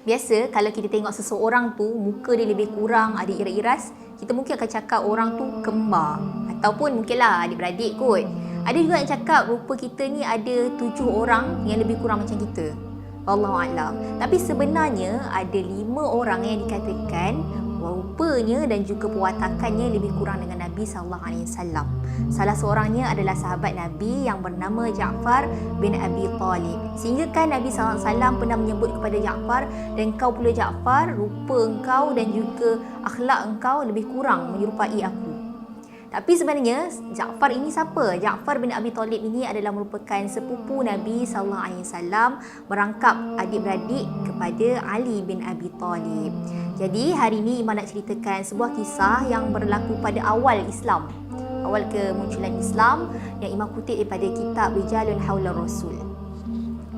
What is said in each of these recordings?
Biasa kalau kita tengok seseorang tu muka dia lebih kurang ada iras-iras, kita mungkin akan cakap orang tu kembar ataupun mungkinlah adik-beradik kot. Ada juga yang cakap rupa kita ni ada 7 orang yang lebih kurang macam kita. Wallahualam. Tapi sebenarnya ada 5 orang yang dikatakan rupanya dan juga pewatakannya lebih kurang dengan Nabi SAW. Salah seorangnya adalah sahabat Nabi yang bernama Ja'far bin Abi Talib. Sehingga kan Nabi SAW pernah menyebut kepada Ja'far, dan kau pula Ja'far, rupa engkau dan juga akhlak engkau lebih kurang menyerupai aku. Tapi sebenarnya Ja'far ini siapa? Ja'far bin Abi Talib ini adalah merupakan sepupu Nabi SAW, merangkap adik-beradik kepada Ali bin Abi Talib. Jadi hari ini Iman nak ceritakan sebuah kisah yang berlaku pada awal Islam, awal kemunculan Islam, yang Imam kutip daripada kitab Rijalun Haula Rasul.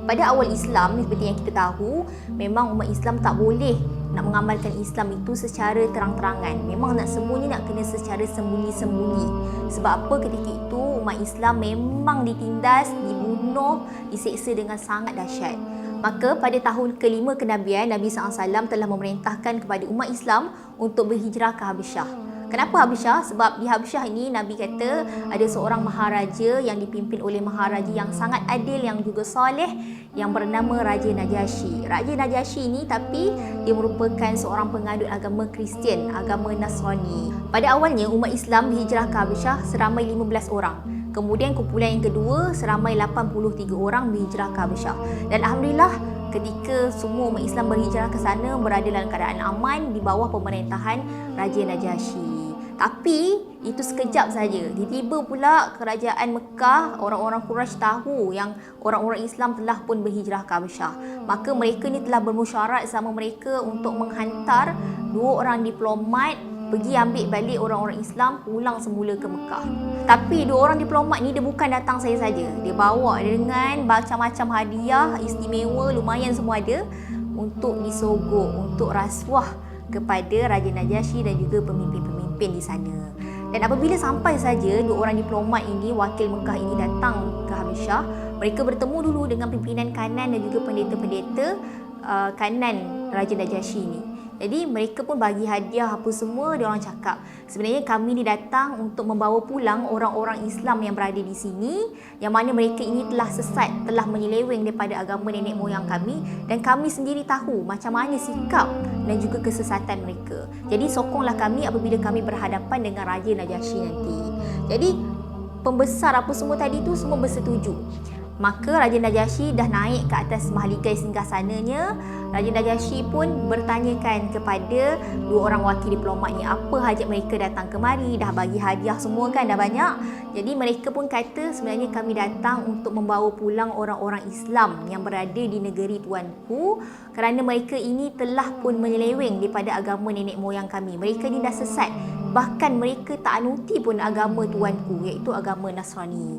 Pada awal Islam, seperti yang kita tahu, memang umat Islam tak boleh nak mengamalkan Islam itu secara terang-terangan. Memang nak sembunyi, nak kena secara sembunyi-sembunyi. Sebab apa? Ketika itu umat Islam memang ditindas, dibunuh, diseksa dengan sangat dahsyat. Maka pada tahun kelima kenabian, Nabi SAW telah memerintahkan kepada umat Islam untuk berhijrah ke Habasyah. Kenapa Habasyah? Sebab di Habasyah ini Nabi kata ada seorang maharaja yang dipimpin oleh maharaja yang sangat adil, yang juga soleh, yang bernama Raja Najasyi. Raja Najasyi ini tapi dia merupakan seorang pengadut agama Kristian, agama Nasrani. Pada awalnya umat Islam berhijrah ke Habasyah seramai 15 orang. Kemudian kumpulan yang kedua seramai 83 orang berhijrah ke Habasyah. Dan alhamdulillah ketika semua umat Islam berhijrah ke sana berada dalam keadaan aman di bawah pemerintahan Raja Najasyi. Tapi itu sekejap saja. Tiba-tiba pula kerajaan Mekah, orang-orang Quraisy tahu yang orang-orang Islam telah pun berhijrah ke Habasyah. Maka mereka ni telah bermusyarat sama mereka untuk menghantar 2 orang diplomat pergi ambil balik orang-orang Islam pulang semula ke Mekah. Tapi 2 orang diplomat ni dia bukan datang saja-saja. Dia bawa dengan macam-macam hadiah istimewa, lumayan semua ada, untuk disogok, untuk rasuah kepada Raja Najasyi dan juga pemimpin-pemimpin di sana. Dan apabila sampai saja 2 orang diplomat ini, wakil Mekah ini datang ke Habasyah, mereka bertemu dulu dengan pimpinan kanan dan juga pendeta-pendeta kanan Raja Najasyi ini. Jadi mereka pun bagi hadiah apa semua. Dia orang cakap, sebenarnya kami ni datang untuk membawa pulang orang-orang Islam yang berada di sini, yang mana mereka ini telah sesat, telah menyeleweng daripada agama nenek moyang kami, dan kami sendiri tahu macam mana sikap dan juga kesesatan mereka. Jadi sokonglah kami apabila kami berhadapan dengan Raja Najasyi nanti. Jadi pembesar apa semua tadi tu semua bersetuju. Maka Raja Najasyi dah naik ke atas mahligai singgasananya. Raja Najasyi pun bertanyakan kepada 2 orang wakil diplomat ni apa hajat mereka datang kemari. Dah bagi hadiah semua kan, dah banyak. Jadi mereka pun kata sebenarnya kami datang untuk membawa pulang orang-orang Islam yang berada di negeri tuanku, kerana mereka ini telah pun menyeleweng daripada agama nenek moyang kami. Mereka ni dah sesat. Bahkan mereka tak anuti pun agama tuanku, iaitu agama Nasrani.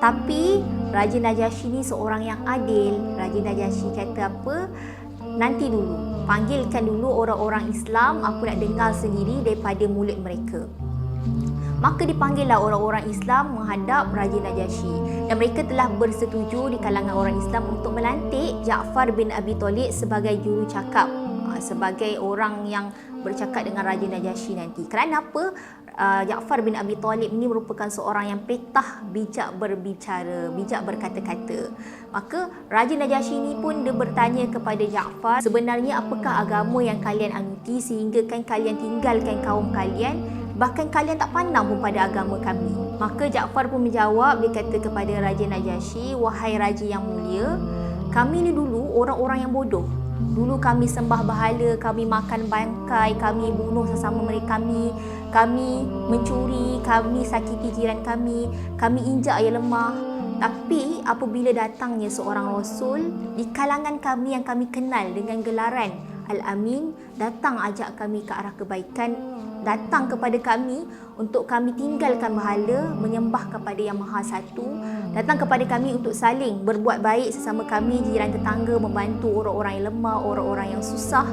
Tapi Raja Najasyi ni seorang yang adil. Raja Najasyi kata apa? Nanti dulu, panggilkan dulu orang-orang Islam, aku nak dengar sendiri daripada mulut mereka. Maka dipanggillah orang-orang Islam menghadap Raja Najasyi, dan mereka telah bersetuju di kalangan orang Islam untuk melantik Ja'far bin Abi Talib sebagai juru cakap, sebagai orang yang bercakap dengan Raja Najasyi nanti. Kerana apa? Ja'far bin Abi Talib ini merupakan seorang yang petah, bijak berbicara, bijak berkata-kata. Maka Raja Najasyi ini pun dia bertanya kepada Ja'far, sebenarnya apakah agama yang kalian anuti sehingga kan kalian tinggalkan kaum kalian, bahkan kalian tak pandang pun pada agama kami. Maka Ja'far pun menjawab, dia kata kepada Raja Najasyi, wahai Raja yang mulia, kami ni dulu orang-orang yang bodoh. Dulu kami sembah berhala, kami makan bangkai, kami bunuh sesama mereka kami mencuri, kami sakiti jiran kami injak yang lemah. Tapi apabila datangnya seorang Rasul di kalangan kami yang kami kenal dengan gelaran Al-Amin, datang ajak kami ke arah kebaikan, datang kepada kami untuk kami tinggalkan berhala, menyembah kepada Yang Maha Satu, datang kepada kami untuk saling berbuat baik sesama kami, jiran tetangga, membantu orang-orang yang lemah, orang-orang yang susah,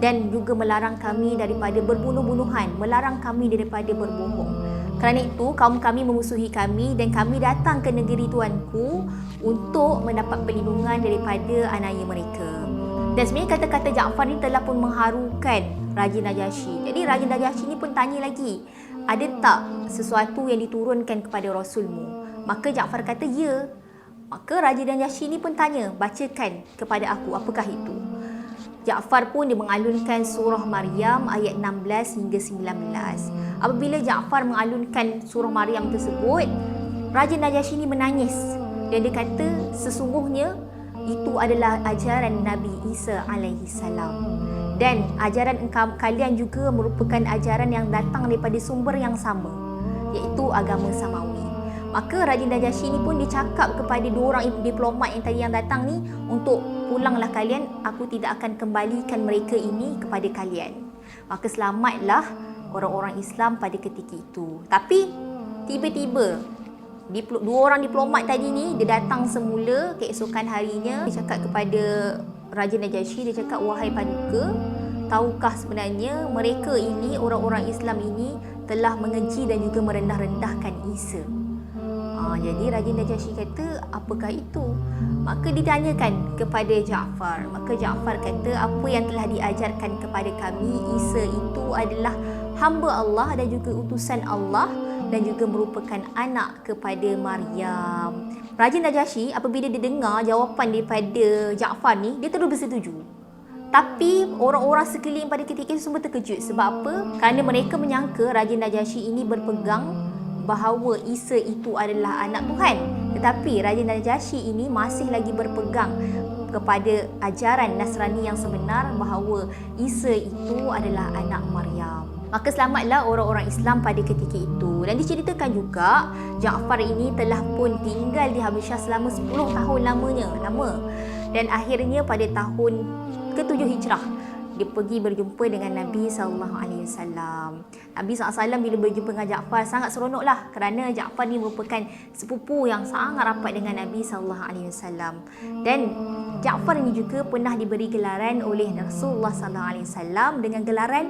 dan juga melarang kami daripada berbunuh-bunuhan, melarang kami daripada berbohong. Kerana itu kaum kami memusuhi kami, dan kami datang ke negeri tuanku untuk mendapat perlindungan daripada anaya mereka. Dan sebenarnya kata-kata Ja'far ni telah pun mengharukan Raja Najasyi. Jadi Raja Najasyi ni pun tanya lagi, ada tak sesuatu yang diturunkan kepada Rasulmu? Maka Ja'far kata, ya. Maka Raja Najasyi ni pun tanya, bacakan kepada aku, apakah itu? Ja'far pun dia mengalunkan surah Maryam ayat 16 hingga 19. Apabila Ja'far mengalunkan surah Maryam tersebut, Raja Najasyi ni menangis. Dan dia kata, sesungguhnya itu adalah ajaran Nabi Isa alaihi salam. Dan ajaran kalian juga merupakan ajaran yang datang daripada sumber yang sama, iaitu agama Samawi. Maka Raja Najasyi ni pun dicakap kepada dua orang diplomat yang tadi yang datang ni, untuk pulanglah kalian, aku tidak akan kembalikan mereka ini kepada kalian. Maka selamatlah orang-orang Islam pada ketika itu. Tapi tiba-tiba dua orang diplomat tadi ni, dia datang semula keesokan harinya. Dia cakap kepada Raja Najasyi, dia cakap, wahai paduka, tahukah sebenarnya mereka ini, orang-orang Islam ini telah mengeji dan juga merendah-rendahkan Isa. Jadi Raja Najasyi kata, apakah itu? Maka ditanyakan kepada Ja'far. Maka Ja'far kata, apa yang telah diajarkan kepada kami, Isa itu adalah hamba Allah dan juga utusan Allah, dan juga merupakan anak kepada Maryam. Raja Najasyi apabila dia dengar jawapan daripada Ja'far ni, dia terus bersetuju. Tapi orang-orang sekeliling pada ketika itu semua terkejut. Sebab apa? Kerana mereka menyangka Raja Najasyi ini berpegang bahawa Isa itu adalah anak Tuhan. Tetapi Raja Najasyi ini masih lagi berpegang kepada ajaran Nasrani yang sebenar, bahawa Isa itu adalah anak Maryam. Maka selamatlah orang-orang Islam pada ketika itu. Dan diceritakan juga Ja'far ini telah pun tinggal di Habasyah selama 10 tahun lama. Dan akhirnya pada tahun ke-7 Hijrah, dia pergi berjumpa dengan Nabi SAW. Nabi SAW bila berjumpa dengan Ja'far sangat seronoklah, kerana Ja'far ni merupakan sepupu yang sangat rapat dengan Nabi SAW. Dan Ja'far ini juga pernah diberi gelaran oleh Rasulullah SAW dengan gelaran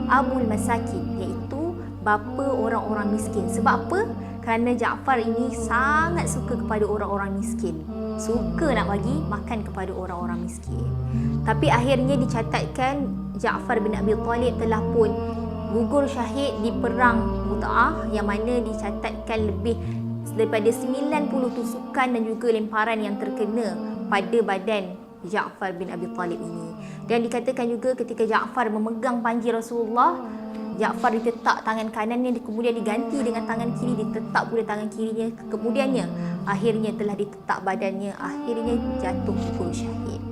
Abul Masakin, iaitu bapa orang-orang miskin. Sebab apa? Kerana Ja'far ini sangat suka kepada orang-orang miskin, suka nak bagi makan kepada orang-orang miskin. Tapi akhirnya dicatatkan Ja'far bin Abi Talib telah pun gugur syahid di perang Mu'tah, yang mana dicatatkan lebih daripada 90 tusukan dan juga lemparan yang terkena pada badan Ja'far bin Abi Talib ini. Dan dikatakan juga ketika Ja'far memegang panji Rasulullah, Ja'far ditetak tangan kanannya, kemudian diganti dengan tangan kiri, ditetak pula tangan kirinya, kemudiannya akhirnya telah ditetak badannya, akhirnya jatuh gugur syahid.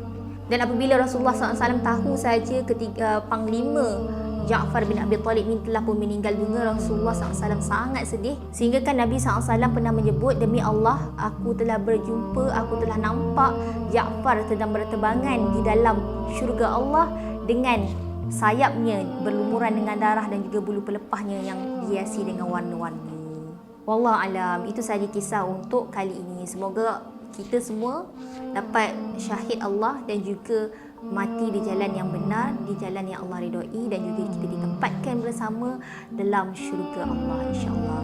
Dan apabila Rasulullah SAW tahu saja ketika Panglima Ja'far bin Abi Talib ini telah pun meninggal dunia, Rasulullah SAW sangat sedih. Sehingga kan Nabi SAW pernah menyebut, demi Allah, aku telah berjumpa, aku telah nampak Ja'far sedang berterbangan di dalam syurga Allah dengan sayapnya berlumuran dengan darah dan juga bulu pelepahnya yang dihiasi dengan warna-warni. Wallahu alam, itu sahaja kisah untuk kali ini. Semoga kita semua dapat syahid Allah dan juga mati di jalan yang benar, di jalan yang Allah ridai, dan juga kita ditempatkan bersama dalam syurga Allah, insya-Allah.